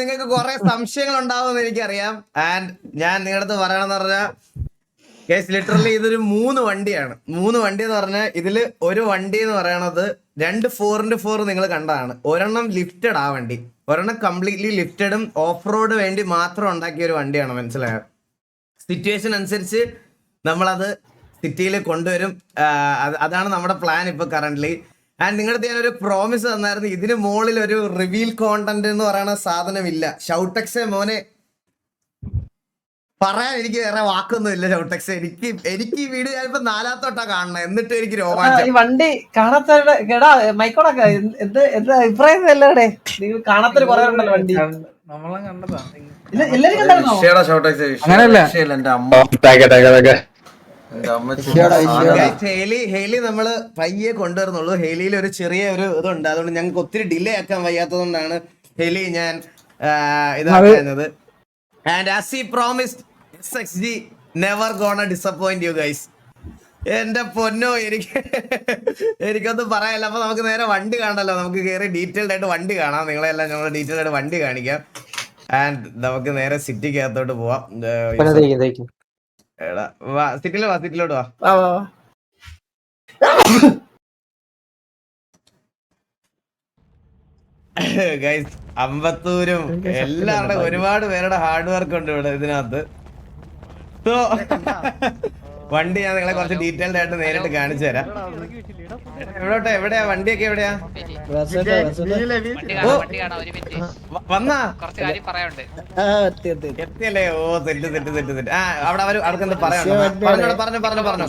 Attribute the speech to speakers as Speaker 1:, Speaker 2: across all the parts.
Speaker 1: നിങ്ങൾക്ക് കുറെ സംശയങ്ങൾ ഉണ്ടാവുമെന്ന് എനിക്കറിയാം. ആൻഡ് ഞാൻ നിങ്ങളുടെ അടുത്ത് പറയണമെന്ന് പറഞ്ഞാൽ ലിറ്ററലി ഇതൊരു 3 വണ്ടിയാണ്. 3 വണ്ടി എന്ന് പറഞ്ഞാൽ ഇതില് ഒരു വണ്ടി എന്ന് പറയണത് 2 4x4 നിങ്ങൾ കണ്ടതാണ്. ഒരെണ്ണം ലിഫ്റ്റഡ് ആ വണ്ടി, ഒരെണ്ണം കംപ്ലീറ്റ്ലി ലിഫ്റ്റഡും ഓഫ് റോഡ് വേണ്ടി മാത്രം ഉണ്ടാക്കിയ ഒരു വണ്ടിയാണ്. മനസ്സിലായോ? സിറ്റുവേഷൻ അനുസരിച്ച് നമ്മളത് സിറ്റിയിൽ കൊണ്ടുവരും. അതാണ് നമ്മുടെ പ്ലാൻ ഇപ്പൊ കറന്റ്ലി. ആൻഡ് നിങ്ങളുടെ ഞാനൊരു പ്രോമിസ് തന്നായിരുന്നു, ഇതിന് മുകളിൽ ഒരു റിവീൽ കോണ്ടന്റ് എന്ന് പറയുന്ന സാധനമില്ല. ഷൗട്ടെക്സെ മോനെ പറയാൻ എനിക്ക് വേറെ വാക്കൊന്നും ഇല്ല. ഷൗട്ടെക്സെ എനിക്ക് ഈ വീഡിയോ ഞാനിപ്പോ 4ാമത്തെ തൊട്ടാ കാണണം, എന്നിട്ട് എനിക്ക് രോമാഞ്ചം.
Speaker 2: വണ്ടി കാണാത്തവരുടെ മൈക്കോടൊക്കെ എന്താ അഭിപ്രായം അല്ലേ? കാണാത്തൊരു കുറെ ഉണ്ടല്ലോ വണ്ടി.
Speaker 3: നമ്മളെ കണ്ടതാ.
Speaker 2: എല്ലാരും കണ്ടായിരുന്നോ?
Speaker 1: ഹെയിലി നമ്മള് പയ്യെ കൊണ്ടുവരുന്നുള്ളൂ. ഹെയിലിയിൽ ഒരു ചെറിയ ഒരു ഇതുണ്ട്, അതുകൊണ്ട് ഞങ്ങൾക്ക് ഒത്തിരി ഡിലേ ആക്കാൻ വയ്യാത്തതുകൊണ്ടാണ് ഹെയിലി ഞാൻ ഇതാക്കുന്നത്. And as he promised, SXG never gonna disappoint you guys. എന്റെ പൊന്നോ, എനിക്കൊന്നും പറയാനില്ല. അപ്പൊ നമുക്ക് നേരെ വണ്ടി കാണല്ലോ, നമുക്ക് കയറി ഡീറ്റെയിൽഡ് ആയിട്ട് വണ്ടി കാണാം. നിങ്ങളെല്ലാം ഞങ്ങൾ ഡീറ്റെയിൽഡ് ആയിട്ട് വണ്ടി കാണിക്കാം. ആൻഡ് നമുക്ക് നേരെ സിറ്റിക്കകത്തോട്ട് പോവാം. സിറ്റിയിലോട്ട് വാ. ഗൈസ്, അമ്പത്തൂരും എല്ലാവരുടെ ഒരുപാട് പേരുടെ ഹാർഡ് വർക്ക് ഉണ്ട് ഇവിടെ ഇതിനകത്ത്. സോ വണ്ടി ഞാൻ നിങ്ങളെ കുറച്ച് ഡീറ്റെയിൽഡ് ആയിട്ട് നേരിട്ട് കാണിച്ചു തരാം. എവിടെയാ വണ്ടിയൊക്കെ? എവിടെയാ വന്നാ എത്തിയല്ലേ? ഓ തെറ്റ്. ആ അവിടെ അവർക്ക് എന്താ പറയാനുണ്ടോ? പറഞ്ഞു.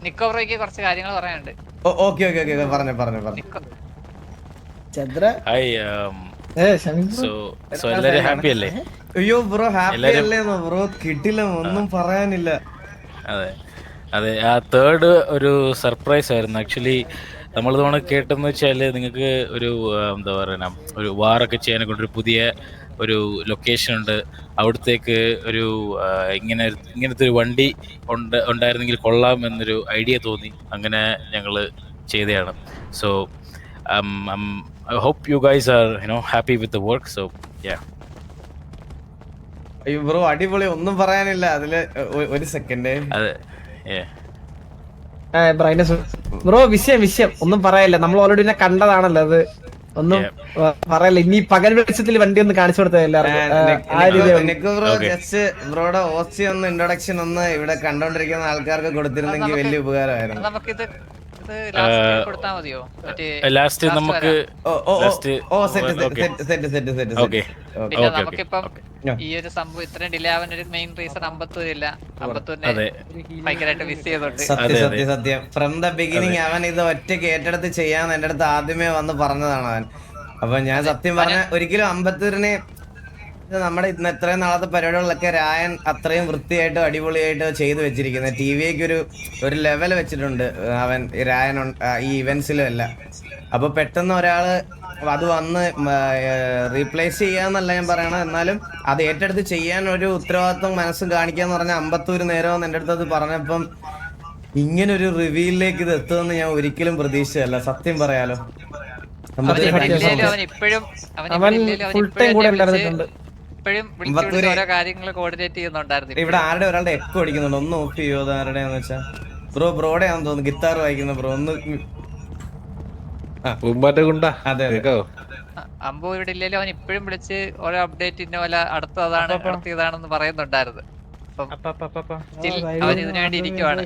Speaker 4: നിക്കോബ്രോയ്ക്ക് കുറച്ച് കാര്യങ്ങൾ പറയാനുണ്ട്.
Speaker 1: ഓക്കെ പറഞ്ഞു. അയ്യോ ബ്രോ, ഹാപ്പി അല്ലേന്നോ ബ്രോ? കിട്ടില്ല, ഒന്നും പറയാനില്ല.
Speaker 5: അതെ ആ തേർഡ് ഒരു സർപ്രൈസ് ആയിരുന്നു ആക്ച്വലി. നമ്മൾ തവണ കേട്ടെന്ന് വെച്ചാൽ നിങ്ങൾക്ക് ഒരു എന്താ പറയുക, ഒരു വാറൊക്കെ ചെയ്യാനെ കൊണ്ടൊരു പുതിയ ഒരു ലൊക്കേഷൻ ഉണ്ട്, അവിടത്തേക്ക് ഒരു ഇങ്ങനത്തെ ഒരു വണ്ടി ഉണ്ടായിരുന്നെങ്കിൽ കൊള്ളാം എന്നൊരു ഐഡിയ തോന്നി. അങ്ങനെ ഞങ്ങൾ ചെയ്തതാണ്. So I hope you guys are happy with the work. So yeah.
Speaker 1: അയ്യോ ബ്രോ, അടിപൊളി, ഒന്നും പറയാനില്ല. അതില് ഒരു സെക്കൻഡ്.
Speaker 5: അതെ
Speaker 2: ബ്രോ, വിഷയം ഒന്നും പറയല്ല. നമ്മൾ ഓൾറെഡി കണ്ടതാണല്ലോ, അത് ഒന്നും പറയല്ല. ഇനി പകൽ വെളിച്ചത്തിൽ വണ്ടി ഒന്ന് കാണിച്ചു കൊടുത്തത്
Speaker 1: ബ്രോയുടെ ഓസി ഒന്ന് ഇൻട്രൊഡക്ഷൻ ഒന്ന് ഇവിടെ കണ്ടോണ്ടിരിക്കുന്ന ആൾക്കാർക്ക് കൊടുത്തിരുന്നെങ്കിൽ വലിയ ഉപകാരമായിരുന്നു.
Speaker 5: ലാസ്റ്റ് നമുക്ക്
Speaker 4: നമുക്കിപ്പം ഈ ഒരു സംഭവം ഇത്രയും ഡിലേ ആവാൻ ഒരു മെയിൻ റീസൺ അമ്പത്തൂരില്ല. അമ്പത്തൂരിനെ ഭയങ്കരമായിട്ട് മിസ് ചെയ്തോണ്ട്.
Speaker 1: സത്യം ഫ്രം ദ ബിഗിനിങ് അവൻ ഇത് ഒറ്റയ്ക്ക് ഏറ്റെടുത്ത് ചെയ്യാന്ന് എന്റെ അടുത്ത് ആദ്യമേ വന്ന് പറഞ്ഞതാണ് അവൻ. അപ്പൊ ഞാൻ സത്യം പറഞ്ഞ ഒരിക്കലും അമ്പത്തൂരിനെ നമ്മുടെ ഇന്ന് എത്രയും നാളത്തെ പരിപാടികളിലൊക്കെ രായൻ അത്രയും വൃത്തിയായിട്ടും അടിപൊളിയായിട്ട് ചെയ്തു വെച്ചിരിക്കുന്നത്. TV-ക്ക് ഒരു ലെവൽ വെച്ചിട്ടുണ്ട് അവൻ രായൻ ഈ ഇവന്റ്സിലും എല്ലാം. അപ്പൊ പെട്ടെന്ന് ഒരാള് അത് വന്ന് റീപ്ലേസ് ചെയ്യാന്നല്ല ഞാൻ പറയണത്, എന്നാലും അത് ഏറ്റെടുത്ത് ചെയ്യാൻ ഒരു ഉത്തരവാദിത്വം മനസ്സും കാണിക്കാന്ന് പറഞ്ഞ അമ്പത്തൂര് നേരം എന്റെ അടുത്ത് അത് പറഞ്ഞപ്പം ഇങ്ങനൊരു റിവ്യൂയിലേക്ക് ഇത് എത്തുമെന്ന് ഞാൻ ഒരിക്കലും പ്രതീക്ഷിച്ചതല്ല, സത്യം പറയാലോ. ഇവിടെ ആരുടെ ഒരാളുടെ എക്കോ അടിക്കുന്നുണ്ട്, ഒന്ന് ഓഫ് ചെയ്യോ? അത് ആരുടെയാന്ന് വെച്ചാ ബ്രോയുടെ ആണെന്ന് തോന്നുന്നു, ഗിത്താർ വായിക്കുന്ന ബ്രോ. ഒന്ന്
Speaker 4: അതെ അമ്പോ ഇവിടെ ഇല്ലല്ലോ. അവൻ ഇപ്പോഴും വിളിച്ച് ഓരോ അപ്ഡേറ്റ് ഇന്ന പോലെ അടുത്തതാണെന്ന് പറയുന്നുണ്ടായിരുന്നു. അവൻ ഇതിനു വേണ്ടി ഇരിക്കുവാണ്.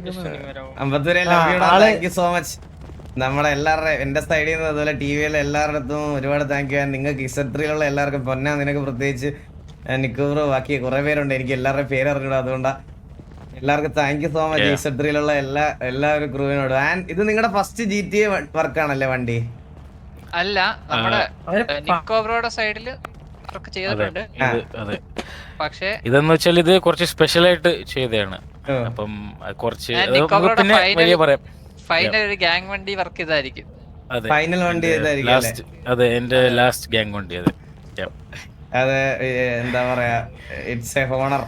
Speaker 1: അമ്പത്തൂരെ താങ്ക് യു സോ മച്ച്. നമ്മളെ എല്ലാവരുടെയും എന്റെ സൈഡിൽ നിന്ന് അതുപോലെ TV-യിലെ എല്ലാവരുടെ ഒരുപാട് താങ്ക് യു. നിങ്ങൾക്ക് ഇസട്രിയിലുള്ള എല്ലാവർക്കും, പൊന്നാ നിനക്ക് പ്രത്യേകിച്ച്, നിക്കോബ്രോ, ബാക്കി കുറെ പേരുണ്ട്, എനിക്ക് എല്ലാവരുടെയും പേര് അറിഞ്ഞൂടാ, അതുകൊണ്ടാ. എല്ലാവർക്കും താങ്ക് യു സോ മച്ച്. ഇസട്രിയിലുള്ള എല്ലാവരും ക്രൂവിനോട്. ആൻഡ് ഇത് നിങ്ങളുടെ ഫസ്റ്റ് GTA വർക്കാണല്ലേ വണ്ടി?
Speaker 4: അല്ല, നമ്മുടെ നിക്കോബ്രോയുടെ സൈഡില് വർക്ക് ചെയ്തിട്ടുണ്ട്. പക്ഷേ ഇതെന്ന്
Speaker 5: വെച്ചാൽ ഇത് കുറച്ച് സ്പെഷ്യൽ ആയിട്ട് ചെയ്തതാണ്. അപ്പം കുറച്ച്
Speaker 4: ഫൈനൽ ഒരു ഗ്യാങ് വണ്ടി വർക്ക് ചെയ്തായിരിക്കും.
Speaker 1: ഫൈനൽ വണ്ടി
Speaker 5: അതെ, എന്റെ ലാസ്റ്റ് ഗ്യാങ് വണ്ടി. അതെ
Speaker 1: അതെ, എന്താ പറയാ, ഇറ്റ്സ് എ ഹോണർ.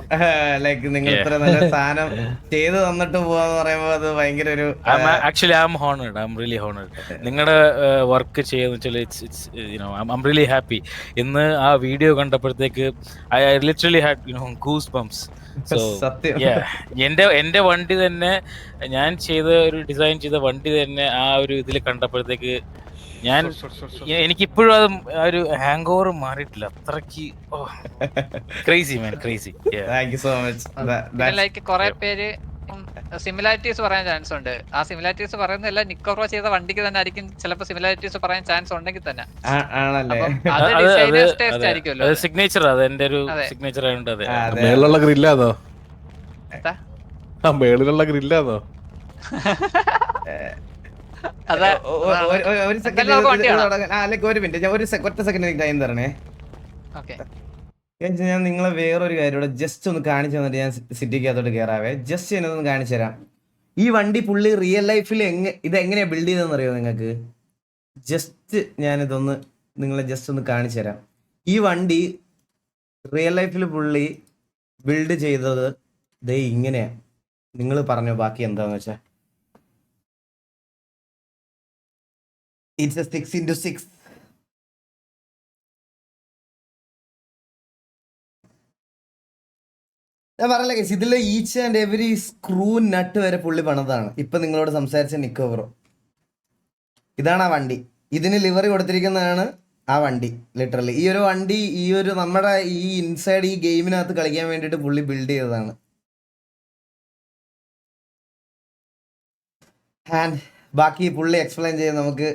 Speaker 1: ലൈക്ക് നിങ്ങൾ ഇത്ര നല്ല സാധനം ചെയ്തു തന്നിട്ട് പോവാന്ന് പറയുമ്പോ അത് ഭയങ്കര ഒരു
Speaker 5: actually I am honoured, I am really honoured. നിങ്ങളുടെ വർക്ക് ചെയ്യുന്ന വെച്ചാൽ ഐ റിയലി ഹാപ്പി. ഇന്ന് ആ വീഡിയോ കണ്ടപ്പോഴത്തേക്ക് I literally had goose bumps. So
Speaker 1: സത്യം.
Speaker 5: എന്റെ വണ്ടി തന്നെ, ഞാൻ ചെയ്ത ഒരു ഡിസൈൻ ചെയ്ത വണ്ടി തന്നെ ആ ഒരു ഇതിൽ കണ്ടപ്പോഴത്തേക്ക് എനിക്കിപ്പോഴും അത് ആ ഒരു ഹാങ് ഓവർ മാറിയിട്ടില്ല. അത്രക്ക് crazy man, crazy.
Speaker 1: Thank you so much.
Speaker 4: Like കുറെ പേര് സിമിലാരിറ്റീസ് പറയാൻ ചാൻസ് ഉണ്ട്. ആ സിമിലാരിറ്റീസ് പറയുന്നതല്ല, നിക്കോറോ ചെയ്ത വണ്ടിക്ക് തന്നെ ആയിരിക്കും ചിലപ്പോ സിമിലാരിറ്റീസ് പറയാൻ ചാൻസ് ഉണ്ടെങ്കിൽ തന്നെ.
Speaker 1: ആണല്ലേ?
Speaker 4: അത് ഡിസൈനേഴ്സ് ടേസ്റ്റ് ആയിരിക്കുമല്ലോ.
Speaker 5: സിഗ്നേച്ചർ, അത് എന്റെ ഒരു സിഗ്നേച്ചർ ആയതുകൊണ്ട്. അതെ,
Speaker 3: മേളിലുള്ള ഗ്രില്ലാന്നോ? മേളിലുള്ള ഗ്രില്ലാന്നോ?
Speaker 1: ഒരു സെക്കൻഡ്, ഒരു മിനിറ്റ്, ഞാൻ ഒറ്റ സെക്കൻഡ് ടൈം തരണേ. ഞാൻ നിങ്ങളെ വേറൊരു കാര്യം ഇവിടെ ജസ്റ്റ് ഒന്ന് കാണിച്ചു തന്നിട്ട് ഞാൻ സിറ്റിക്കകത്തോട്ട് കയറാവേ. ജസ്റ്റ് ഞാനൊന്ന് കാണിച്ചു തരാം. ഈ വണ്ടി പുള്ളി റിയൽ ലൈഫിൽ ഇതെങ്ങനെയാ ബിൽഡ് ചെയ്തതെന്ന് അറിയോ നിങ്ങൾക്ക്? ജസ്റ്റ് ഞാനിതൊന്ന് നിങ്ങളെ ജസ്റ്റ് ഒന്ന് കാണിച്ചു തരാം. ഈ വണ്ടി റിയൽ ലൈഫിൽ പുള്ളി ബിൽഡ് ചെയ്തത് ദേ ഇങ്ങനെയാ. നിങ്ങൾ പറഞ്ഞോ ബാക്കി എന്താന്ന് വെച്ചാ. It's A 6x6. ഞാൻ പറയല്ലേ ഗൈസ്, ഇതിലെ ഈച്ച് ആൻഡ് എവരി സ്ക്രൂ നട്ട് വരെ പുള്ളി പണിതാണ്. ഇപ്പൊ നിങ്ങളോട് സംസാരിച്ച നിക്കോവറോ, ഇതാണ് ആ വണ്ടി. ഇതിന് ലിവറി കൊടുത്തിരിക്കുന്നതാണ് ആ വണ്ടി. ലിറ്ററലി ഈ ഒരു വണ്ടി ഈ ഒരു നമ്മുടെ ഈ ഇൻസൈഡ് ഈ ഗെയിമിനകത്ത് കളിക്കാൻ വേണ്ടിയിട്ട് പുള്ളി ബിൽഡ് ചെയ്തതാണ്. ആൻഡ് ബാക്കി പുള്ളി എക്സ്പ്ലെയിൻ ചെയ്ത് നമുക്ക്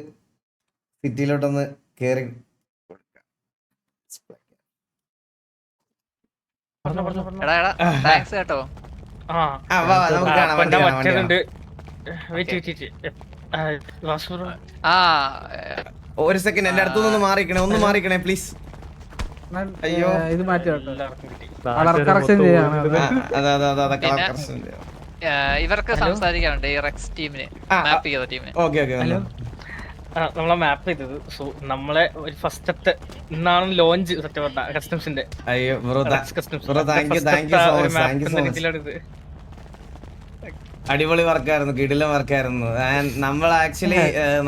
Speaker 1: സിറ്റിയിലോട്ടൊന്ന് കയറി
Speaker 4: കേട്ടോ.
Speaker 1: ഒരു സെക്കൻഡ് എന്റെ അടുത്തൊന്ന് മാറിക്കണേ, ഒന്ന് മാറിക്കണേ പ്ലീസ്. അയ്യോ
Speaker 2: ഇത് മാറ്റി
Speaker 4: ഇവർക്ക് സംസാരിക്കാനുണ്ട് ഈ റെക്സ് ടീമിന്, മാപ്പ് ചെയ്ത ടീമിന്.
Speaker 1: Okay okay.
Speaker 6: നമ്മളെ മാപ്പ് ചെയ്തത്. സോ നമ്മളെ ഒരു ഫസ്റ്റത്തെ ഇന്നാണ് ലോഞ്ച് സത്യം പറഞ്ഞ കസ്റ്റംസിന്റെ.
Speaker 1: അയ്യോ bro, thank you so much. അടിപൊളി വർക്കായിരുന്നു, കിടിലം വർക്കായിരുന്നു. നമ്മൾ ആക്ച്വലി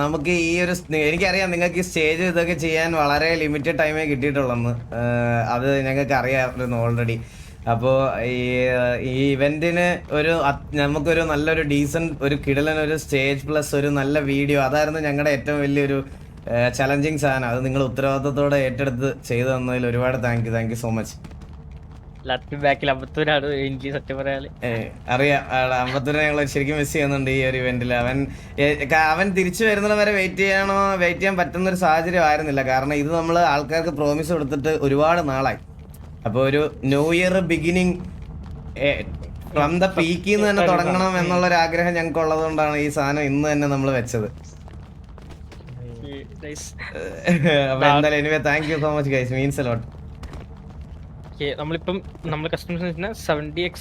Speaker 1: നമുക്ക് ഈ ഒരു എനിക്കറിയാം നിങ്ങൾക്ക് ഈ സ്റ്റേജ് ഇതൊക്കെ ചെയ്യാൻ വളരെ ലിമിറ്റഡ് ടൈമേ കിട്ടിയിട്ടുള്ളെന്ന്. അത് ഞങ്ങൾക്ക് അറിയാമായിരുന്നു ഓൾറെഡി. അപ്പോൾ ഈ ഇവന്റിന് നമുക്കൊരു നല്ലൊരു ഡീസൻറ്റ് ഒരു കിടിലൻ ഒരു സ്റ്റേജ് പ്ലസ് ഒരു നല്ല വീഡിയോ, അതായിരുന്നു ഞങ്ങളുടെ ഏറ്റവും വലിയൊരു ചലഞ്ചിങ് സാധനം. അത് നിങ്ങൾ ഉത്തരവാദിത്തത്തോടെ ഏറ്റെടുത്ത് ചെയ്തു തന്നതിൽ ഒരുപാട് താങ്ക് യു സോ മച്ച്.
Speaker 6: ബാക്കിൽ അമ്പത്തൂരാണ് എനിക്ക് സത്യം പറയാല്.
Speaker 1: അറിയാം, അമ്പത്തൂരെ ഞങ്ങൾ ശരിക്കും മിസ് ചെയ്യുന്നുണ്ട് ഈ ഒരു ഇവന്റിൽ. അവൻ തിരിച്ചു വരുന്നത് വരെ വെയിറ്റ് ചെയ്യാൻ പറ്റുന്ന ഒരു സാഹചര്യം ആയിരുന്നില്ല. കാരണം ഇത് നമ്മൾ ആൾക്കാർക്ക് പ്രോമിസ് കൊടുത്തിട്ട് ഒരുപാട് നാളായി. അപ്പോൾ ഒരു new year beginning from the പീക്കിൽ നിന്ന് തന്നെ തുടങ്ങണം എന്നുള്ളൊരു ആഗ്രഹം ഞങ്ങൾക്ക് ഉള്ളത് കൊണ്ടാണ് ഈ സാധനം ഇന്ന് തന്നെ നമ്മൾ വെച്ചത്. അപ്പൊ എന്തായാലും anyway thank you so much guys, means a lot.
Speaker 6: നമ്മളിപ്പം നമ്മൾ കസ്റ്റംസ് 70x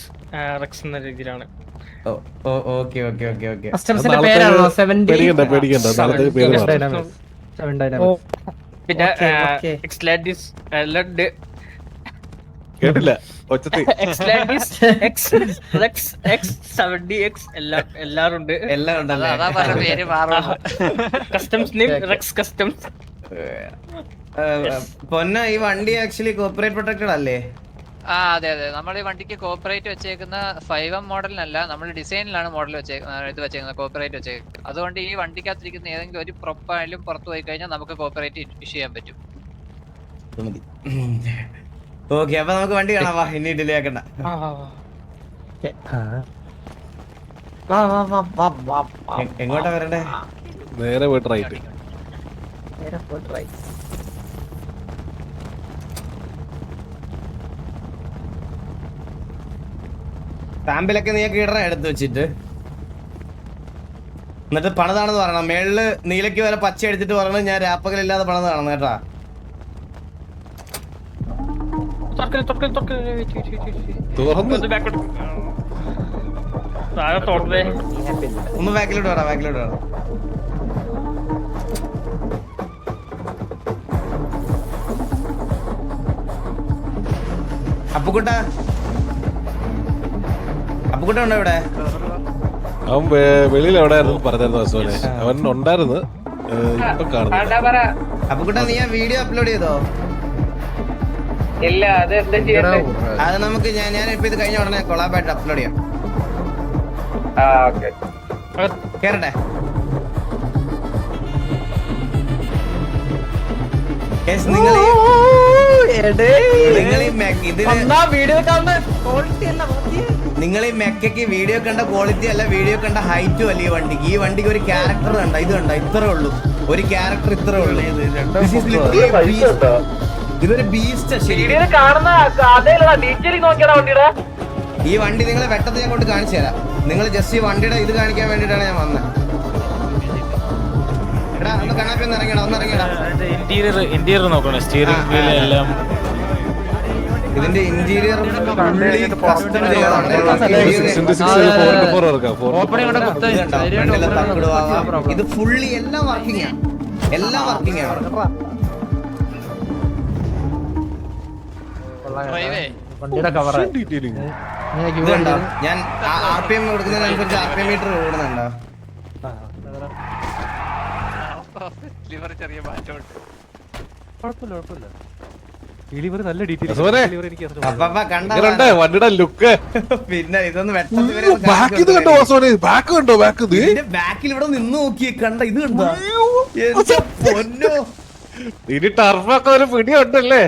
Speaker 6: റെക്സ് എന്ന രീതിയിലാണ്.
Speaker 1: Okay okay okay okay.
Speaker 2: കസ്റ്റംസിന്റെ പേരാണോ 70?
Speaker 6: പിന്നെ എക്സ്ലാൻഡിസ് ലഡ്
Speaker 3: കേട്ടില്ല ഒച്ചത്തിൽ.
Speaker 6: എല്ലാരും ഉണ്ട്.
Speaker 1: എല്ലാം ഉണ്ടല്ലേ?
Speaker 4: അതാ പറഞ്ഞ പേര് മാറുള്ളൂ.
Speaker 6: Customs name Rex customs.
Speaker 1: പൊന്ന ഈ വണ്ടി ആക്ച്വലി കോപ്പറേറ്റ് പ്രൊട്ടക്റ്റഡ് അല്ലേ?
Speaker 4: അതെ അതെ, നമ്മൾ ഈ വണ്ടിക്ക് കോപ്പറേറ്റ് വെച്ചേക്കുന്ന 5M മോഡലിനല്ല, നമ്മൾ ഡിസൈനിലാണ് മോഡൽ വെച്ചേക്കുന്നത് കോപ്പറേറ്റ് വെച്ചേക്കുന്നത്. അതുകൊണ്ട് ഈ വണ്ടിക്കകത്തിരിക്കുന്ന ഏതെങ്കിലും ഒരു പ്രൊഫൈലും പുറത്തു പോയി കഴിഞ്ഞാൽ നമുക്ക് കോപ്പറേറ്റ് ഇഷ്യൂ ചെയ്യാൻ പറ്റും.
Speaker 1: ഓക്കെ, അപ്പൊ നമുക്ക് വണ്ടി കാണാം. വാ, ഇനി ഡിലേ ആക്കണ്ട. എങ്ങോട്ടാ വരണ്ടേ?
Speaker 3: നേരെ പോയിട്ട് റൈറ്റ്.
Speaker 1: സാമ്പിളൊക്കെ നീയൊക്കെ ഇടണ എടുത്ത് വെച്ചിട്ട് എന്നിട്ട് പണിതാണെന്ന് പറയണം. മേളില് നീലയ്ക്ക് വരെ പച്ച അടിച്ചിട്ട് പറയണം ഞാൻ രാപ്പകലില്ലാതെ പണിതാണെന്ന് കേട്ടാ. ഒന്ന് ബാക്കിലോട്ട് വേണം, ബാക്കിലോട്ട് വേണം. അപ്പുക്കുട്ട ഉണ്ടോ ഇവിടെ?
Speaker 3: അവൻ വെളിയിൽ എവിടെയായിരുന്നു പറഞ്ഞായിരുന്നു അസുവനെ. അവൻ ഉണ്ടായിരുന്നു, ഇപ്പൊ കാണുന്നു.
Speaker 1: അപ്പുക്കുട്ട നീ ആ വീഡിയോ അപ്ലോഡ് ചെയ്തോ?
Speaker 2: ഇല്ല, അത് എന്താ ചെയ്യണ്ടേ?
Speaker 1: അത് നമുക്ക് ഞാൻ ഇപ്പൊ ഇത് കഴിഞ്ഞ ഉടനെ കൊളാബായിട്ട് അപ്ലോഡ് ചെയ്യാം. കേറട്ടെ? നിങ്ങൾ ഈ മെക്കയ്ക്ക് വീഡിയോ കണ്ട ക്വാളിറ്റി അല്ല, വീഡിയോ കണ്ട ഹൈറ്റും അല്ല ഈ വണ്ടിക്ക്. ഈ വണ്ടിക്ക് ഒരു ക്യാരക്ടർ കണ്ട, ഇത് കണ്ട, ഇത്രേ ഉള്ളൂ. ഒരു ക്യാരക്ടർ ഇത്രേ ഉള്ളൂ. ഇതൊരു ബീസ്റ്റ്. ഈ വണ്ടി നിങ്ങളെ വെട്ടത്ത് ഞാൻ കൊണ്ട് കാണിച്ചു തരാം. നിങ്ങൾ ജസ്റ്റ് ഈ വണ്ടിയുടെ ഇത് കാണിക്കാൻ വേണ്ടിട്ടാണ് ഞാൻ വന്നത്. എടാ ഒന്ന് കണ്ണാപ്പി ഒന്ന് ഇറങ്ങിയടാ, ഒന്ന് ഇറങ്ങിയടാ.
Speaker 5: ഇന്റീരിയർ നോക്കണം, സ്റ്റിയറിംഗ് വീൽ എല്ലാം.
Speaker 1: ഇതിന്റെ ഇന്റീരിയർ കസ്റ്റം ചെയ്തതാണ്. ഇത് ഫുള്ളി എല്ലാം വർക്കിംഗ് ആണ്, എല്ലാം വർക്കിംഗ് ആണ്. ഇതുണ്ടോ, ഞാൻ RPM കൊടുക്കുന്നതിനനുസരിച്ച് RPM മീറ്റർ ഓടുന്നുണ്ടോ?
Speaker 3: വണ്ടിയുടെ ലുക്ക്
Speaker 1: പിന്നെ ഇതൊന്ന് ബാക്കിൽ ഇവിടെ നിന്ന് നോക്കി കണ്ട, ഇത് കണ്ടോ? പൊന്നോ,
Speaker 3: ഇനി ടർഫൊക്കെ ഒരു പിടിയുണ്ടല്ലേ?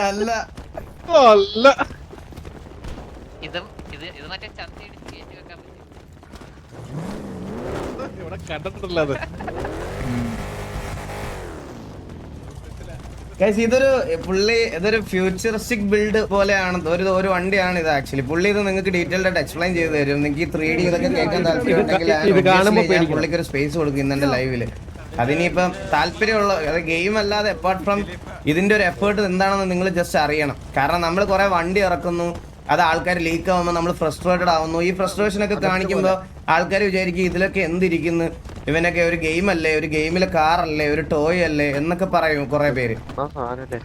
Speaker 1: അല്ല
Speaker 3: അല്ല,
Speaker 4: ഇത് മറ്റേ ചന്തയിൽ കയറ്റി വെക്കാൻ പറ്റും.
Speaker 3: ഇവിടെ കണ്ടിട്ടില്ല അത്.
Speaker 1: ഇതൊരു ഫ്യൂച്ചറിസ്റ്റിക് ബിൽഡ് പോലെയാണ്, ഒരു വണ്ടിയാണ് ഇത് ആക്ച്വലി. പുള്ളി ഇത് നിങ്ങൾക്ക് ഡീറ്റെയിൽഡ് ആയിട്ട് എക്സ്പ്ലെയിൻ ചെയ്ത് തരും. നിങ്ങൾക്ക് ഈ 3D ഇതൊക്കെ കേൾക്കാൻ താല്പര്യം പുള്ളിക്ക് ഒരു സ്പേസ് കൊടുക്കും ഇന്നെ ലൈവില്. അതിനിപ്പം താല്പര്യമുള്ള ഗെയിം അല്ലാതെ അപ്പാർട്ട് ഫ്രം ഇതിന്റെ ഒരു എഫേർട്ട് എന്താണെന്ന് നിങ്ങൾ ജസ്റ്റ് അറിയണം. കാരണം നമ്മൾ കുറെ വണ്ടി ഇറക്കുന്നു, അത് ആൾക്കാർ ലീക്ക് ആവുമ്പോൾ നമ്മൾ ഫ്രസ്ട്രേറ്റഡ് ആവുന്നു. ഈ ഫ്രസ്ട്രേഷൻ ഒക്കെ കാണിക്കുമ്പോൾ ആൾക്കാർ വിചാരിക്കും ഇതിലൊക്കെ എന്തിരിക്കുന്നു, ഇവനൊക്കെ ഒരു ഗെയിം അല്ലേ, ഒരു ഗെയിമിലെ കാറല്ലേ, ഒരു ടോയ് അല്ലേ എന്നൊക്കെ പറയും കുറെ പേര്.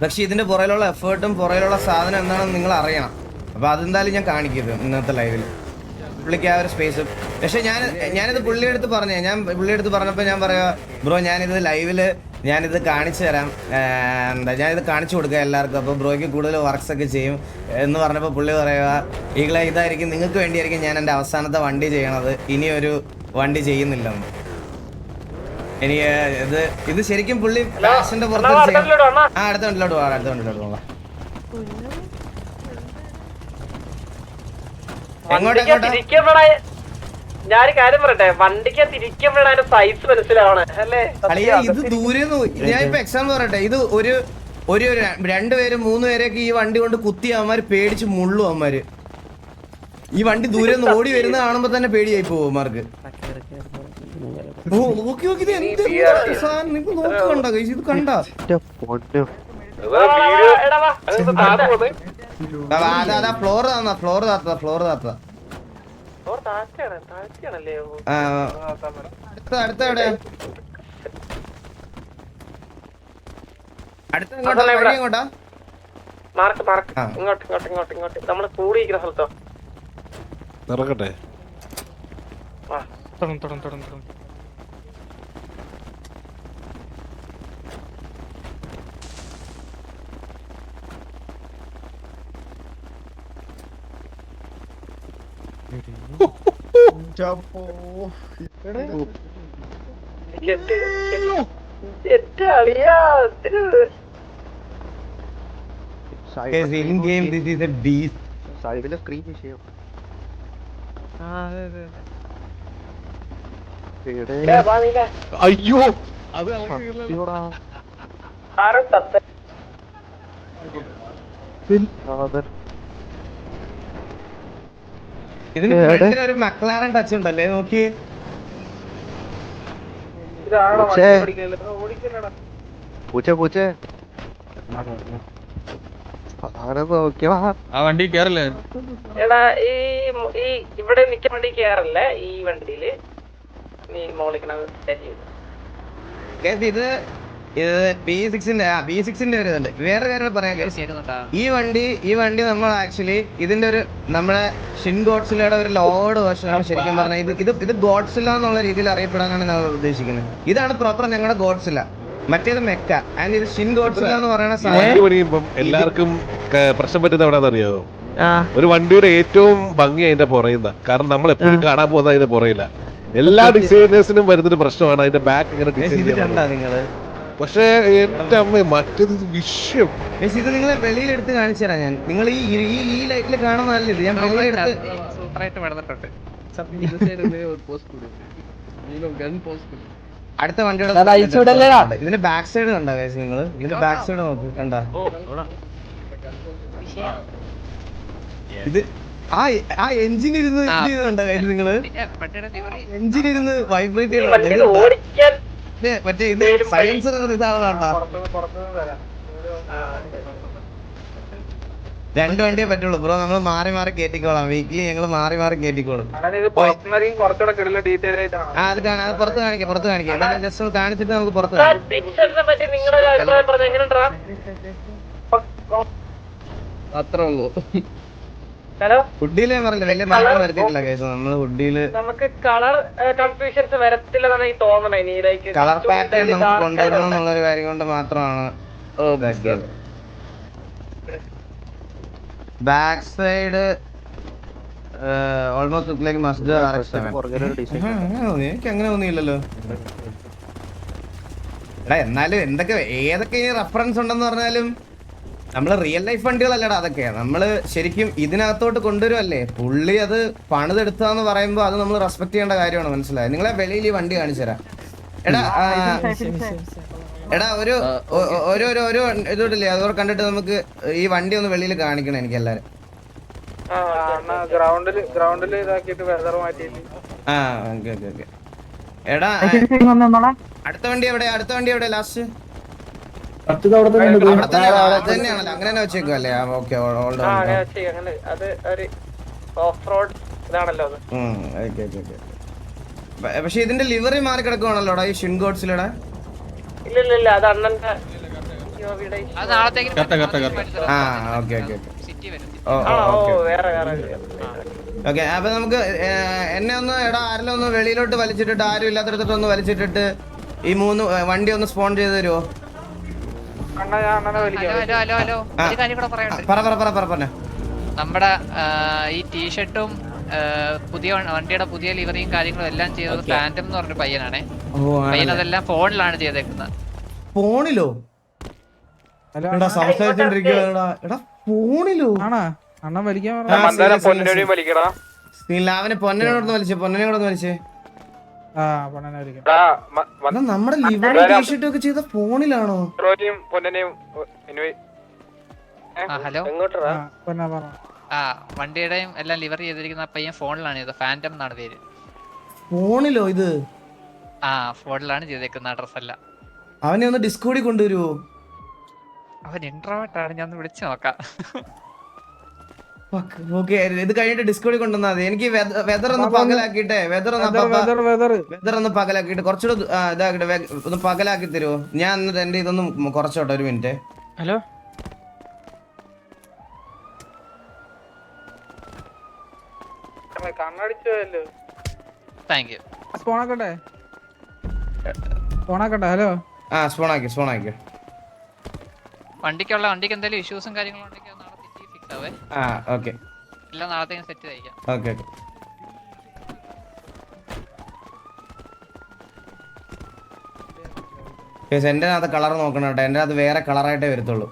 Speaker 1: പക്ഷെ ഇതിന്റെ പുറയിലുള്ള എഫേർട്ടും പുറയിലുള്ള സാധനം എന്താണെന്ന് നിങ്ങൾ അറിയണം. അപ്പൊ അതെന്തായാലും ഞാൻ കാണിക്കുന്നത് ഇന്നത്തെ ലൈവിൽ. പുള്ളിക്ക് ആ ഒരു സ്പേസ്. പക്ഷെ ഞാനിത് പുള്ളിയെടുത്ത് പറഞ്ഞപ്പോൾ ഞാൻ പറയാ, ബ്രോ ഞാനിത് ലൈവില് ഞാനിത് കാണിച്ചു തരാം, ഞാനിത് കാണിച്ചു കൊടുക്കാം എല്ലാവർക്കും, അപ്പോൾ ബ്രോയ്ക്ക് കൂടുതൽ വർക്ക്സ് ഒക്കെ ചെയ്യും എന്ന് പറഞ്ഞപ്പോൾ പുള്ളി പറയുക, ഈകളെ ഇതായിരിക്കും നിങ്ങൾക്ക് വേണ്ടിയായിരിക്കും ഞാൻ എൻ്റെ അവസാനത്തെ വണ്ടി ചെയ്യണത്, ഇനിയൊരു വണ്ടി ചെയ്യുന്നില്ലെന്ന്. എനിക്ക് ഇത് ശരിക്കും പുള്ളി ഫാഷന്റെ പുറത്ത് ചെയ്യണം. അടുത്ത വണ്ടിലോട്ട് പോകാം.
Speaker 2: ഞാനൊരു കാര്യം പറയട്ടെ, വണ്ടിക്ക് തിരിക്കുമ്പോഴാണ് അതിന്റെ സൈസ് മനസ്സിലാവണേ അല്ലേ?
Speaker 1: ഇത് ദൂരെ ഞാൻ ഇപ്പൊ എക്സാമ്പിൾ പറയട്ടെ, ഇത് ഒരു 2 പേര് 3 പേരൊക്കെ ഈ വണ്ടി കൊണ്ട് കുത്തി അവന്മാര് പേടിച്ച് മുള്ളും. അവന്മാര് ഈ വണ്ടി ദൂരെ നിന്ന് ഓടി വരുന്ന കാണുമ്പോ തന്നെ പേടിയായി പോകും അവന്മാർക്ക്. നോക്കണ്ട ഇത് കണ്ട ഫ്ലോർ താത്ത അടുത്ത എങ്ങോട്ടാ?
Speaker 2: ഇങ്ങോട്ട് നമ്മള് കൂടിയിരിക്കുന്ന സ്ഥലത്തോ
Speaker 3: നടക്കട്ടെ. അയ്യോ അത്
Speaker 1: ഇതിന് ഒരു മക്ലാരൻ ടച്ച് ഉണ്ടല്ലേ, നോക്കി.
Speaker 7: ആ വണ്ടി കേറല്ലേ?
Speaker 2: എടാ ഈ ഇവിടെ നിൽക്കുന്ന വണ്ടി കേറല്ലേ? ഈ വണ്ടിയില് നീ മോളിക്കണ
Speaker 1: ഇത് ഇത് B6-ന്റെ ഒരു ഇതുണ്ട്. വേറെ കാര്യം പറയാൻ guys.
Speaker 4: കേൾക്കുന്നുണ്ടാ
Speaker 1: ഈ വണ്ടി നമ്മൾ ആക്ച്വലി ഇതിന്റെ ഒരു നമ്മുടെ ഷിൻ ഗോഡ്സിലയുടെ ഒരു ലോഡ് വേർഷനാണ് ശരിക്കും പറഞ്ഞാൽ. ഇത് ഗോഡ്സില എന്നുള്ള രീതിയിൽ അറിയപ്പെടാനാണ് നമ്മൾ ഉദ്ദേശിക്കുന്നത്. ഇതാണ് പ്രോപ്പർ ഞങ്ങളുടെ ഗോഡ്സില. മറ്റേത് മെക്ക. ആൻഡ് ഇത് ഷിൻ ഗോഡ്സില എന്ന് പറയുന്ന
Speaker 3: വണ്ടി പണിയുമ്പം എല്ലാവർക്കും പ്രശ്നം പറ്റുന്ന എവിടെയാണെന്നറിയാമോ? ഒരു വണ്ടിയുടെ ഏറ്റവും ഭംഗി അതിന്റെ പുറയുന്ന. കാരണം നമ്മൾ എപ്പോഴും കാണാൻ പോകുന്നത് അതിന്റെ പുറയില്ല. എല്ലാ ഡിസൈനേഴ്സിനും വരുന്നൊരു പ്രശ്നമാണ് അതിന്റെ ബാക്ക് ഇങ്ങനെ ഡിസൈൻ ചെയ്യുന്നത്.
Speaker 1: നിങ്ങള്
Speaker 3: പക്ഷേ എന്റെ അമ്മ മറ്റേത് വിഷയം.
Speaker 1: ഇത് നിങ്ങളെ വെളിയിലെടുത്ത് കാണിച്ചു തരാം ഞാൻ. നിങ്ങൾ ഈ ലൈറ്റിൽ കാണുന്നതല്ല ഇത്. ഞാൻ വെളിയിലെടുത്ത്
Speaker 4: സൂപ്പറായിട്ട് വളർന്നിട്ടുണ്ട്.
Speaker 1: അടുത്ത വണ്ടിയുടെ ഇതിന്റെ ബാക്ക് സൈഡ് കണ്ടോ ഗൈസ്? നിങ്ങൾ ഇതിന്റെ ബാക്ക് സൈഡ് നോക്ക്. കണ്ടാ ഇത് ആ എഞ്ചിൻ ഇരുന്ന് കണ്ടോ ഗൈസ്? നിങ്ങള് എഞ്ചിൻ ഇരുന്ന് വൈബ്രേറ്റ് ചെയ്യണം. മറ്റേ ഇത് സൈലൻസർ ഇതാണ്. രണ്ട് വണ്ടിയെ പറ്റുള്ളൂ ബ്രോ. നമ്മൾ മാറി മാറി കേറ്റിക്കോളാം. വീക്കിലി ഞങ്ങൾ മാറി മാറി കേറ്റിക്കോളും. അത് പുറത്ത് കാണിക്കാം. ജസ്റ്റ് കാണിച്ചിട്ട് നമുക്ക് പുറത്ത് അത്രേ ഉള്ളൂ. ഹുഡിയില് ഞാൻ പറഞ്ഞില്ല വലിയ മാറ്റം വരുത്തിയിട്ടില്ല കേസ്. നമ്മള് ഹുഡിയില്
Speaker 6: നമുക്ക് കളർ കൺഫ്യൂഷൻസ് വരത്തില്ലെന്നാണ് ഈ തോന്നണേ.
Speaker 1: കളർ പാറ്റേൺ നമുക്ക് കൊണ്ടുവരണം എന്നുള്ളൊരു കാര്യം കൊണ്ട് മാത്രമാണ്. Back side almost look like മസ്ജിദ് എനിക്ക് അങ്ങനെ തോന്നിയില്ലല്ലോ. എടാ എന്നാലും ഏതൊക്കെ റെഫറൻസ് ഉണ്ടെന്ന് പറഞ്ഞാലും നമ്മള് റിയൽ ലൈഫ് വണ്ടികളല്ലടാ അതൊക്കെ. നമ്മള് ശരിക്കും ഇതിനകത്തോട്ട് കൊണ്ടുവരുമല്ലേ. പുള്ളി അത് പണിതെടുത്താന്ന് പറയുമ്പോ അത് നമ്മൾ റെസ്പെക്ട് ചെയ്യേണ്ട കാര്യമാണ്. മനസ്സിലായത്? നിങ്ങളെ വെളിയിൽ ഈ വണ്ടി കാണിച്ചു തരാം. എടാ ഒരു ഇതോട്ടില്ലേ അതോടെ കണ്ടിട്ട് നമുക്ക് ഈ വണ്ടി ഒന്ന് വെളിയിൽ കാണിക്കണം എനിക്ക് എല്ലാരും. എടാ അടുത്ത വണ്ടി എവിടെ ലാസ്റ്റ്? തന്നെയാണല്ലോ അങ്ങനെ തന്നെ വെച്ചേക്കുവല്ലേ? ഓക്കെ പക്ഷെ ഇതിന്റെ ലിവറി മാറി കിടക്കുവാണല്ലോടാ ഈ ഷിൻ ഗോഡ്സിലൂടെ. ഓക്കെ അപ്പൊ നമുക്ക് എന്നെ ഒന്ന് ആരെല്ലാം ഒന്ന് വെളിയിലോട്ട് വലിച്ചിട്ടിട്ട് ആരും ഇല്ലാത്തടത്തോട്ട് വലിച്ചിട്ടിട്ട് ഈ 3 വണ്ടി ഒന്ന് സ്പോൺ ചെയ്ത് തരുമോ?
Speaker 4: നമ്മുടെ ഈ ടീഷർട്ടും പുതിയ വണ്ടിയുടെ പുതിയ ലിവറിയും കാര്യങ്ങളും എല്ലാം ചെയ്തത് ഫാന്റം എന്ന് പറഞ്ഞ പയ്യനാണേ. പയ്യൻ അതെല്ലാം ഫോണിലാണ് ചെയ്തേക്കുന്നത്.
Speaker 1: ഫോണിലോ? ഫോണിലോ? അവനെ പൊന്നനോട് വലിച്ചേ. നമ്മുടെ ലിവറി ടീഷർട്ടും ഒക്കെ ചെയ്ത ഫോണിലാണോ?
Speaker 4: ഹലോ വണ്ടിയുടെയും എല്ലാം ലിവർ ചെയ്തിരിക്കുന്ന പയ്യൻ ഫോണിലാണ് ചെയ്തത്. ഫാന്റം എന്നാണ് പേര്.
Speaker 1: ഫോണിലോ ഇത്?
Speaker 4: ഫോണിലാണ് ചെയ്തേക്കുന്ന അഡ്രസ് അല്ല.
Speaker 1: അവനെ ഒന്ന് ഡിസ്കോഡിൽ കൊണ്ടുവരുവോ?
Speaker 4: അവൻ ഇൻട്രോവേർട്ടാണ്. ഞാൻ ഒന്ന് വിളിച്ചു നോക്കാം.
Speaker 1: ഓക്കെ ഇത് കഴിഞ്ഞിട്ട് ഡിസ്കോഡിൽ കൊണ്ടുവന്നാ മതി. എനിക്ക് വെതർ ഒന്ന് പകലാക്കിട്ടെ. വെതർ ഒന്ന് പകലാക്കിട്ട് കുറച്ചുകൂടെ ഇതാക്കിട്ട് ഒന്ന് പകലാക്കി തരുമോ? ഞാൻ എന്നിട്ട് എന്റെ ഇതൊന്ന് കുറച്ചോട്ടെ. ഒരു മിനിറ്റ്.
Speaker 6: ഹലോ കണ്ണടിച്ചല്ലോ.
Speaker 4: Thank you.
Speaker 6: സ്പോണാക്കട്ടെ. ഹലോ
Speaker 1: സ്പോൺ ആക്കി.
Speaker 4: വണ്ടിക്ക് എന്തെങ്കിലും ഇഷ്യൂസും കാര്യങ്ങളും ഉണ്ടെങ്കിൽ നാളെ ഫിക്സ് ആവേ.
Speaker 1: ഓക്കെ
Speaker 4: എല്ലാം നാളത്തേക്ക് സെറ്റ് ചെയ്യിക്കാം.
Speaker 1: ഓക്കെ എന്റെ അത് കളർ നോക്കണം കേട്ടോ. എന്റെ അത് വേറെ കളറായിട്ടേ വരത്തുള്ളൂ.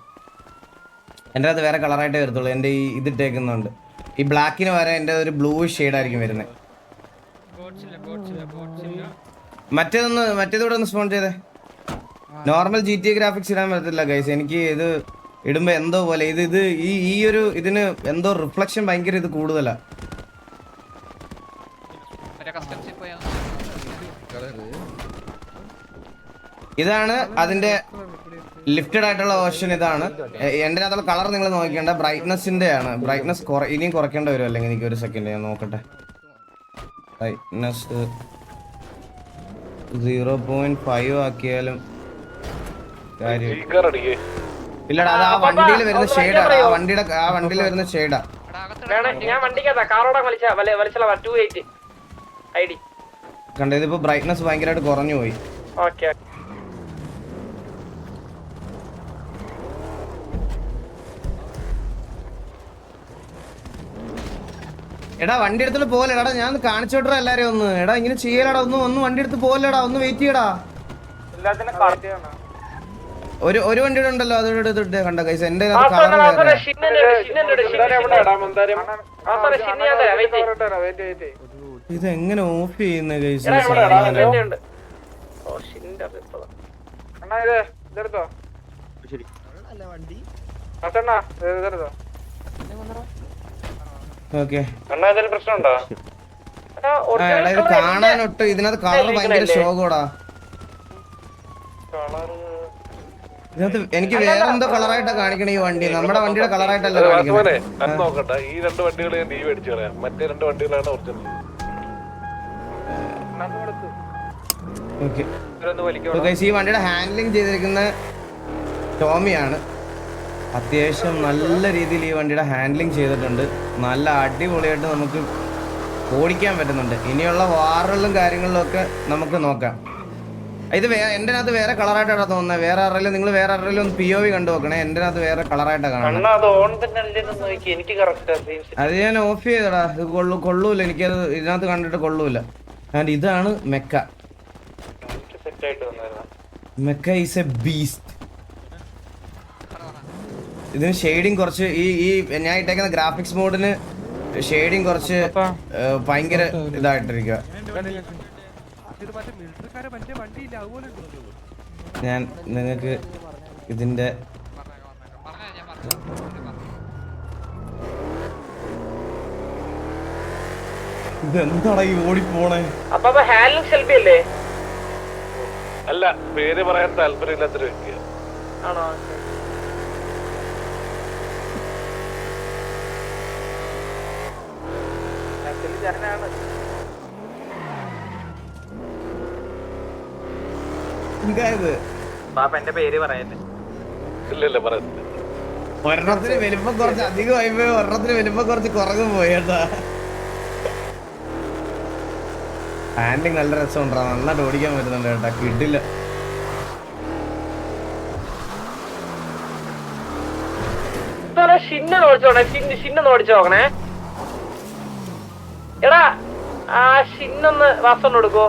Speaker 1: എന്റെ ഈ ഇതിട്ടേക്കുന്നുണ്ട്. ഈ ബ്ലാക്കിന് വരെ എന്റെ ഒരു ബ്ലൂ ഷെയ്ഡായിരിക്കും വരുന്നത്. മറ്റേതൂടെ ഒന്ന് സ്പോൺ ചെയ്തേ. നോർമൽ GTA ഗ്രാഫിക്സ് ഇടാൻ പറ്റത്തില്ല ഗൈസ്. എനിക്ക് ഇത് ഇടുമ്പോ എന്തോ പോലെ ഇത് ഈ ഒരു ഇതിന് എന്തോ റിഫ്ലക്ഷൻ ഭയങ്കര ഇത് കൂടുതലാ. ഇതാണ് അതിന്റെ ലിഫ്റ്റഡ് ആയിട്ടുള്ള ഓപ്ഷൻ. ഇതാണ് എന്റെ അകത്തുള്ള കളർ. നിങ്ങൾ നോക്കേണ്ട ബ്രൈറ്റ്നസിന്റെ ആണ്. ബ്രൈറ്റ്നസ് ഇനിയും കുറയ്ക്കേണ്ടി വരും. അല്ലെങ്കിൽ എനിക്ക് ഒരു സെക്കൻഡ് ഞാൻ നോക്കട്ടെ. ബ്രൈറ്റ്നസ് 0.5 ആക്കിയാലും കാര്യം
Speaker 3: സ്പീക്കർ അടിക്കേ.
Speaker 1: ഇല്ലടാ, അത് ആ വണ്ടിയിൽ വരുന്ന ഷെയ്ഡാണ്. ആ വണ്ടിയിൽ വരുന്ന ഷെയ്ഡാ.
Speaker 2: ഞാൻ വണ്ടിക്കകത്താ കാറോടെ വലിച്ചളവാ 280 ഐഡി.
Speaker 1: കണ്ടത് ഇതിപ്പോ ബ്രൈറ്റ്നസ് ഭയങ്കരമായിട്ട് കുറഞ്ഞു പോയി.
Speaker 2: ഓക്കെ
Speaker 1: എടാ വണ്ടി എടുത്തിട്ട് പോലെടാ, ഞാൻ കാണിച്ചോട്ടാ എല്ലാരും ഒന്ന്. എടാ ഇങ്ങനെ ചെയ്യലടാ, ഒന്ന് വണ്ടി എടുത്ത് പോലെടാ, ഒന്ന് വെയിറ്റ് ചെയ്യടാ. ഒരു വണ്ടിയുടെ ഉണ്ടല്ലോ, അതോടെ കണ്ട കൈസ്. എന്റെ ഇത് എങ്ങനെ ഓഫ് ചെയ്യുന്ന കൈസ്? ഓക്കെ, ഇത് കാണാനൊട്ട് ഇതിനകത്ത് കളർ ഭയങ്കര ശോകോടാ. ഇതിനകത്ത് എനിക്ക് വേറെ എന്തോ കളറായിട്ടാ കാണിക്കണ ഈ വണ്ടി. നമ്മുടെ വണ്ടിയുടെ കളറായിട്ടല്ല കാണിക്കണേ.
Speaker 3: നോക്കട്ടെ, ഈ 2 വണ്ടികൾ ഞാൻ ഡീവ് അടിച്ചു കളയാം. മറ്റേ 2 വണ്ടികളാണ് ഒറിജിനൽ.
Speaker 1: ഈ വണ്ടിയുടെ ഹാൻഡ്ലിങ് ചെയ്തിരിക്കുന്ന ടോമിയാണ്. അത്യാവശ്യം നല്ല രീതിയിൽ ഈ വണ്ടിയുടെ ഹാൻഡ്ലിങ് ചെയ്തിട്ടുണ്ട്. നല്ല അടിപൊളിയായിട്ട് നമുക്ക് ഓടിക്കാൻ പറ്റുന്നുണ്ട്. ഇനിയുള്ള വാറുകളിലും കാര്യങ്ങളിലും ഒക്കെ നമുക്ക് നോക്കാം. ഇത് എൻ്റെ അകത്ത് വേറെ കളറായിട്ടാണ് തോന്നുന്നത്. വേറെ ആരെങ്കിലും നിങ്ങൾ വേറെ ആരെങ്കിലും ഒന്ന് POV കണ്ടു നോക്കണേ. എൻ്റെ അകത്ത് വേറെ കളറായിട്ടാണ് കാണുന്നത്. അത് ഞാൻ ഓഫ് ചെയ്തടാ. ഇത് കൊള്ളൂല, എനിക്കത് ഇതിനകത്ത് കണ്ടിട്ട് കൊള്ളൂല. ആൻഡ് ഇതാണ് Mecca. Mecca is A beast. ഇതിന് ഷെയ്ഡിങ് കുറച്ച് ഈ ഞാൻ ഇട്ടേക്കുന്ന ഗ്രാഫിക്സ് മോഡിന് ഷെയ്ഡിങ് കുറച്ച് ഭയങ്കര ഇതായിട്ടിരിക്കുക. ഞാൻ നിങ്ങൾക്ക് ഇതിന്റെ ഇതെന്താടാ ഈ ഓടിപ്പോണേ?
Speaker 3: അല്ല, പേര് പറയാൻ താല്പര്യമില്ലാത്തൊരു വ്യക്തിയാണ്. ഇല്ല പറയുന്നില്ല.
Speaker 1: ഒരെണ്ണത്തിന് വലിപ്പം കുറച്ച് അധികമായി പോയി, ഒരെണ്ണത്തിന് വലിപ്പം കുറച്ച് കുറഞ്ഞു പോയി കേട്ടാ. ഹാൻഡിങ് നല്ല രസമുണ്ടാ, നന്നായിട്ട് ഓടിക്കാൻ പറ്റുന്നുണ്ട് കേട്ടാ. കിട്ടില്ല.
Speaker 2: ഓടിച്ചോക്കണേ എടാ. ആ ഷിന്നൊന്ന് വാസോണ്ട് കൊടുക്കോ.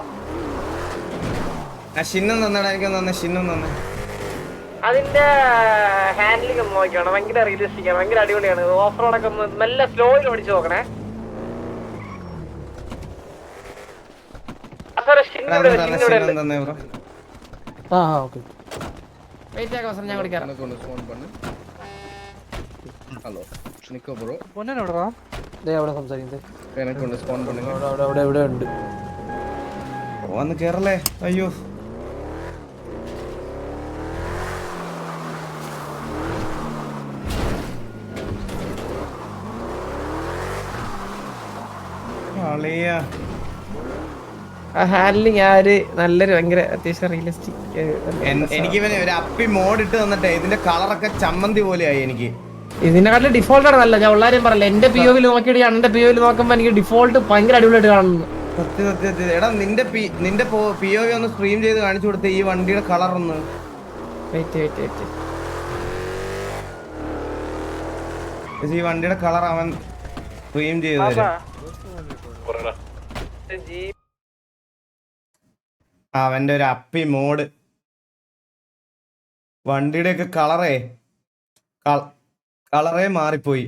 Speaker 1: ആ ഷിന്നും തന്നടാ, എനിക്കൊന്ന് തന്നെ ഷിന്നും തന്നെ.
Speaker 2: അതിന്റെ ഹാൻഡ്ലിംഗ് ഒന്ന് നോക്കിയാണ്. ഭയങ്കര റിയലിസ്റ്റിക് ആണ്, ഭയങ്കര അടിപൊളിയാണ്. ഓഫ് റോഡൊക്കെ ഒന്ന് നല്ല സ്ലോയിൽ ഓടിച്ചു നോക്കണേ.
Speaker 1: വന്ന് കേറല്ലേ? അയ്യോ
Speaker 2: ഹാൻഡ്ലിംഗ് നല്ലൊരു ഭയങ്കര അത്യാവശ്യം റിയലിസ്റ്റിക്.
Speaker 1: എനിക്ക് ഒരു അപ്പി മോഡ് ഇട്ട് തന്നിട്ടേ ഇതിന്റെ കളറൊക്കെ ചമ്മന്തി പോലെയായി. എനിക്ക്
Speaker 2: ഇതിനെക്കാട്ടിലും ഡിഫോൾട്ട് ആണ് നല്ല. ഞാൻ ഉള്ളാരും പറയല്ലേ, എന്റെ POV നോക്കിയിട്ട് എന്റെ POV നോക്കുമ്പോ എനിക്ക് ഡിഫോൾട്ട് ഭയങ്കര അടിപൊളിയായിട്ട് കാണുന്നു.
Speaker 1: സത്യം. എടാ നിന്റെ POV ഒന്ന് സ്ട്രീം ചെയ്ത് കാണിച്ചു കൊടുത്തേ ഈ വണ്ടിയുടെ കളർ ഒന്ന്. ഈ വണ്ടിയുടെ കളർ അവൻ സ്ട്രീം ചെയ്ത് തരും. അവന്റെ ഒരു അപ്പി മോഡ് വണ്ടിയുടെ ഒക്കെ കളറേ മാറിപ്പോയി.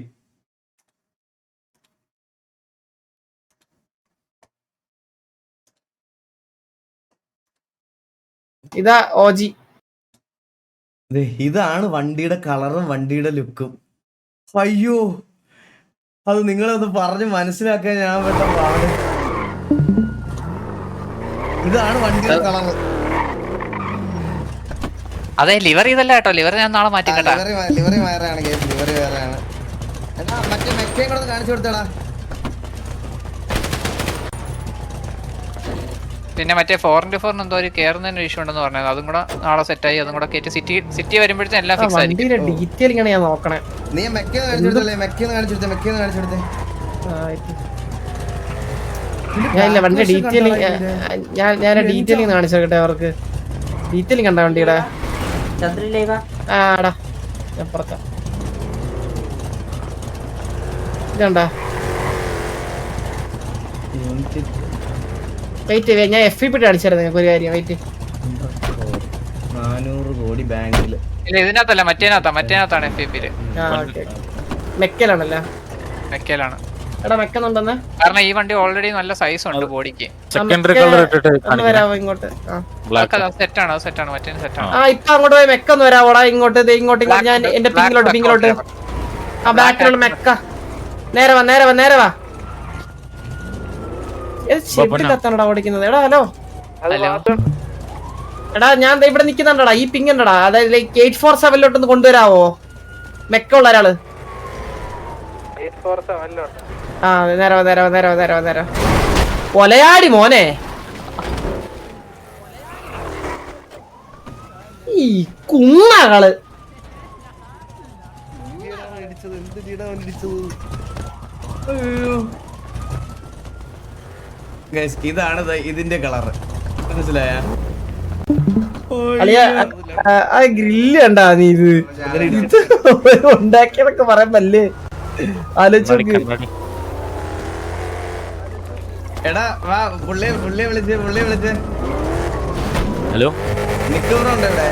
Speaker 2: ഇതാ OG.
Speaker 1: ഇതാണ് വണ്ടിയുടെ കളറും വണ്ടിയുടെ ലുക്കും. അയ്യോ, അത് നിങ്ങളൊന്ന് പറഞ്ഞ് മനസ്സിലാക്കാൻ ഞാൻ പെട്ട പാട്. ഇതാണ് വണ്ടിയുടെ കളറ്.
Speaker 4: അതെ, ലിവർ ഇതല്ല കേട്ടോ. ലിവർ ഞാൻ നാളെ മാറ്റി കേട്ടോ.
Speaker 1: ലിവറി വേറെയാണ് കേസ്, ലിവറി വേറെയാണ്. എന്നാ മറ്റേ മെക്കയും കൂടെ കാണിച്ചു കൊടുത്തടാ.
Speaker 4: പിന്നെ മറ്റേ 4x4 എന്തോ ഒരു കേറുന്നതിന് ഇഷ്യൂ ഉണ്ടെന്ന് പറഞ്ഞത്, അതും കൂടെ നാളെ സെറ്റായി, അതും കൂടെ കയറ്റി സിറ്റി വരുമ്പോഴത്തേക്കും എല്ലാം ഫിക്സ് ആയിരിക്കും.
Speaker 2: വണ്ടിയുടെ ഡീറ്റെയിലിംഗ് ആണ് ഞാൻ നോക്കണേ.
Speaker 1: നീ മെക്കിന്ന് കാണിച്ചെടുത്തേ.
Speaker 2: ഞാനില്ല വണ്ടിയുടെ ഡീറ്റെയിലിംഗ് ഞാൻ ഡീറ്റെയിലിംഗ് കാണിച്ചോട്ടെ അവർക്ക്. ഡീറ്റെയിലിംഗ് കണ്ട വണ്ടിയുടെ ആടാ ഞാൻ പുറത്താ ഇതണ്ടാ. വെയിറ്റ് ഞാൻ FEP കാണിച്ചായിരുന്നു നിങ്ങൾക്ക് ഒരു കാര്യം. വെയിറ്റ്
Speaker 1: 400 കോടി ബാങ്കില്.
Speaker 4: ഇല്ല ഇതിനകത്തല്ല, മറ്റേനകത്താണ് FEP-ല്.
Speaker 2: മെക്കലാണല്ലോ.
Speaker 4: മെക്കലാണ്.
Speaker 2: എടാ മെക്കുന്നുണ്ടെന്ന്
Speaker 4: കാരണം ഈ വണ്ടി ഓൾറെഡി നല്ല സൈസ് ഉണ്ട് ബോഡിക്ക്.
Speaker 5: സെക്കൻഡറി കളർ ഇട്ടിട്ട്
Speaker 2: വരാവോ ഇങ്ങോട്ട്?
Speaker 4: സെറ്റാണ് മറ്റേ സെറ്റാണ്.
Speaker 2: ഇപ്പൊ അങ്ങോട്ട് പോയി മെക്കൊന്ന് വരാവോടാ ഇങ്ങോട്ട്. ഇങ്ങോട്ട് ഞാൻ എന്റെ പിങ്കിലോട്ട് ആ ബാക്കിലുള്ള മെക്ക. നേരെ വാ. ടാ ഓടിക്കുന്നത്. എടാ ഹലോ എടാ ഞാൻ ഇവിടെ നിക്കുന്നുണ്ടടാ. ഈ പിങ് ഉണ്ടടാ, അതായത് 847 കൊണ്ടുവരാവോ മെക്ക ഉള്ള ഒരാള്? ആ നേരെ കൊലയാടി മോനെ. ഈ കുണ്ണകള്
Speaker 1: ഇതാണ് ഇതിന്റെ കളറ്, മനസ്സിലായ?
Speaker 2: ആ ഗ്രില്ല് കണ്ടാ നീ? ഇത് ഉണ്ടാക്കിയതൊക്കെ പറയുമ്പല്ലേ ആലോചിച്ച്.
Speaker 1: എടാ വാ, പുള്ളിയെ വിളിച്ച്.
Speaker 5: ഹലോ
Speaker 1: നിക്കുന്നുണ്ട് ഇവിടെ.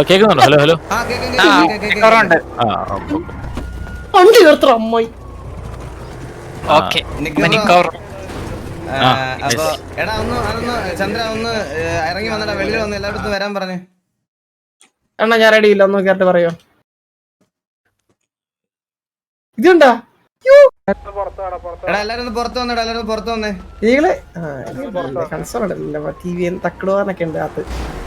Speaker 5: കേൾക്കുന്നുണ്ടോ? ഹലോ
Speaker 1: ആ കേക്കുന്നുണ്ട്.
Speaker 2: വണ്ടി നിർത്തറ അമ്മായി.
Speaker 1: അപ്പൊ എടാ അതൊന്ന് ചന്ദ്ര ഒന്ന് ഇറങ്ങി വന്നടാ, വെളിയിൽ വന്ന് എല്ലായിടത്തും വരാൻ പറഞ്ഞു.
Speaker 2: അണ്ണാ ഞാൻ റെഡി ഇല്ല, ഒന്ന് കേട്ട് പറയോ? ഇതുണ്ടാ
Speaker 1: എടാ എല്ലാരും ഒന്ന് പുറത്ത് വന്നേ.
Speaker 2: നിങ്ങള് കൺസോൾ TV തക്കടുവാന്നൊക്കെ ഉണ്ട് അത്.